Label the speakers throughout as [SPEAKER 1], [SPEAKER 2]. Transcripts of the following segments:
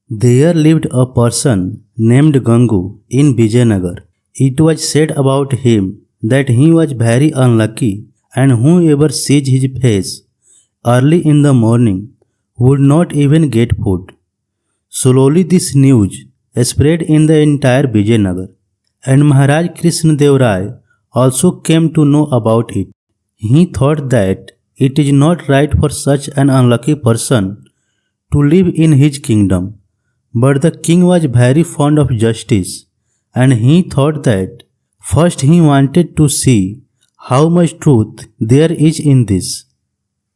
[SPEAKER 1] There lived a person named Gangu in Vijayanagar. It was said about him that he was very unlucky, and whoever sees his face early in the morning would not even get food. Slowly this news spread in the entire Vijayanagar, and Maharaj Krishna Dev Rai also came to know about it. He thought that it is not right for such an unlucky person to live in his kingdom. But the king was very fond of justice, and he thought that first he wanted to see how much truth there is in this.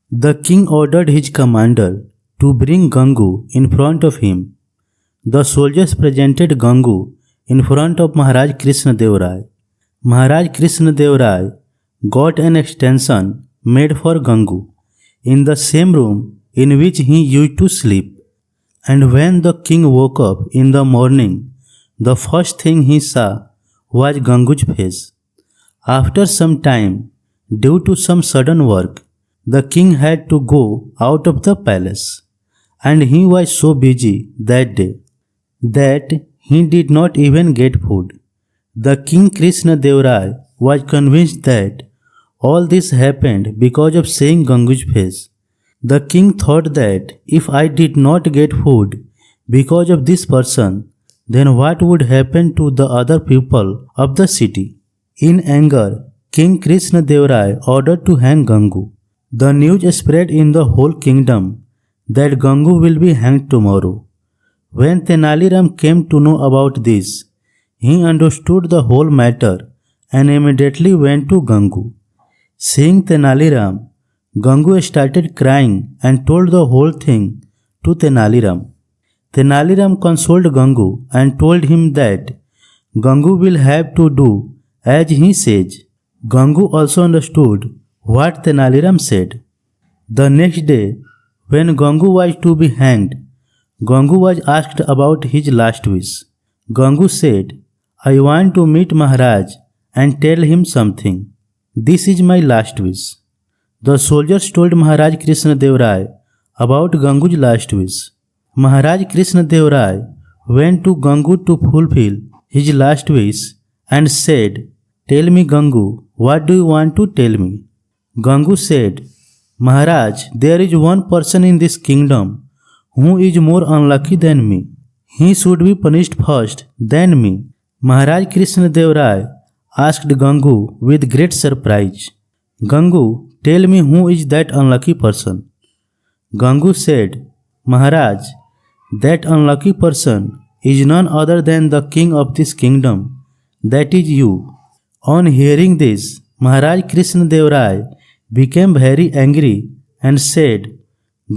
[SPEAKER 1] The king ordered his commander to bring Gangu in front of him. The soldiers presented Gangu in front of Maharaj Krishna Dev Rai. Maharaj Krishna Dev Rai got an extension made for Gangu in the same room in which he used to sleep. And when the king woke up in the morning, the first thing he saw was Gangu's face. After some time, due to some sudden work, the king had to go out of the palace, and he was so busy that day that he did not even get food. The king Krishna Dev Rai was convinced that all this happened because of seeing Gangu's face. The king thought that if I did not get food because of this person, then what would happen to the other people of the city? In anger, King Krishna Dev Rai ordered to hang Gangu. The news spread in the whole kingdom that Gangu will be hanged tomorrow. When Tenali Ram came to know about this, he understood the whole matter and immediately went to Gangu. Seeing Tenali Ram, Gangu started crying and told the whole thing to Tenali Ram. Tenali Ram consoled Gangu and told him that Gangu will have to do as he says. Gangu also understood what Tenali Ram said. The next day, when Gangu was to be hanged, Gangu was asked about his last wish. Gangu said, I want to meet Maharaj and tell him something. This is my last wish. The soldiers told Maharaj Krishna Dev Rai about Gangu's last wish. Maharaj Krishna Dev Rai went to Gangu to fulfill his last wish and said, Tell me, Gangu, what do you want to tell me? Gangu said, Maharaj, there is one person in this kingdom who is more unlucky than me. He should be punished first, then me. Maharaj Krishna Dev Rai asked Gangu with great surprise, Gangu, tell me who is that unlucky person. Gangu said, Maharaj, that unlucky person is none other than the king of this kingdom, that is you. On hearing this, Maharaj Krishna Dev Rai became very angry and said,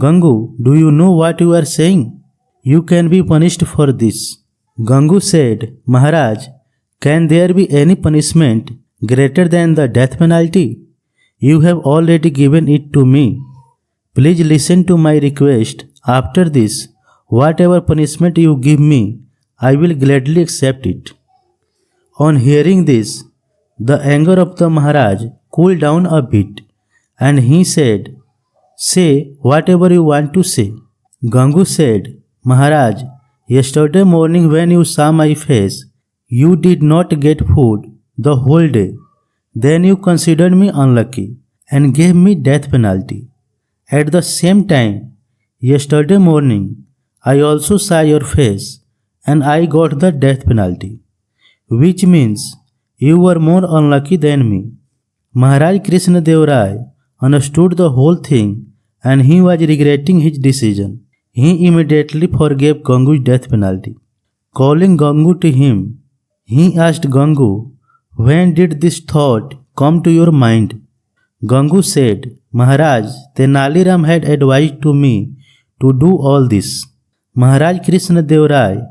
[SPEAKER 1] Gangu, do you know what you are saying? You can be punished for this. Gangu said, Maharaj, can there be any punishment greater than the death penalty? You have already given it to me. Please listen to my request. After this, whatever punishment you give me, I will gladly accept it. On hearing this, the anger of the Maharaj cooled down a bit, and he said, Say whatever you want to say. Gangu said, Maharaj, yesterday morning when you saw my face, you did not get food the whole day. Then you considered me unlucky and gave me death penalty. At the same time, yesterday morning, I also saw your face and I got the death penalty, which means you were more unlucky than me. Maharaj Krishna Dev Rai understood the whole thing and he was regretting his decision. He immediately forgave Gangu's death penalty. Calling Gangu to him, he asked Gangu, when did this thought come to your mind? Gangu said, Maharaj, Tenali Ram had advised to me to do all this. Maharaj Krishna Dev Rai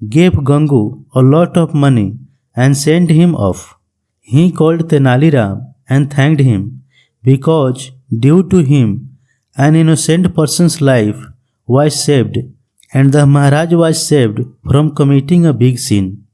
[SPEAKER 1] gave Gangu a lot of money and sent him off. He called Tenali Ram and thanked him because due to him an innocent person's life was saved and the Maharaj was saved from committing a big sin.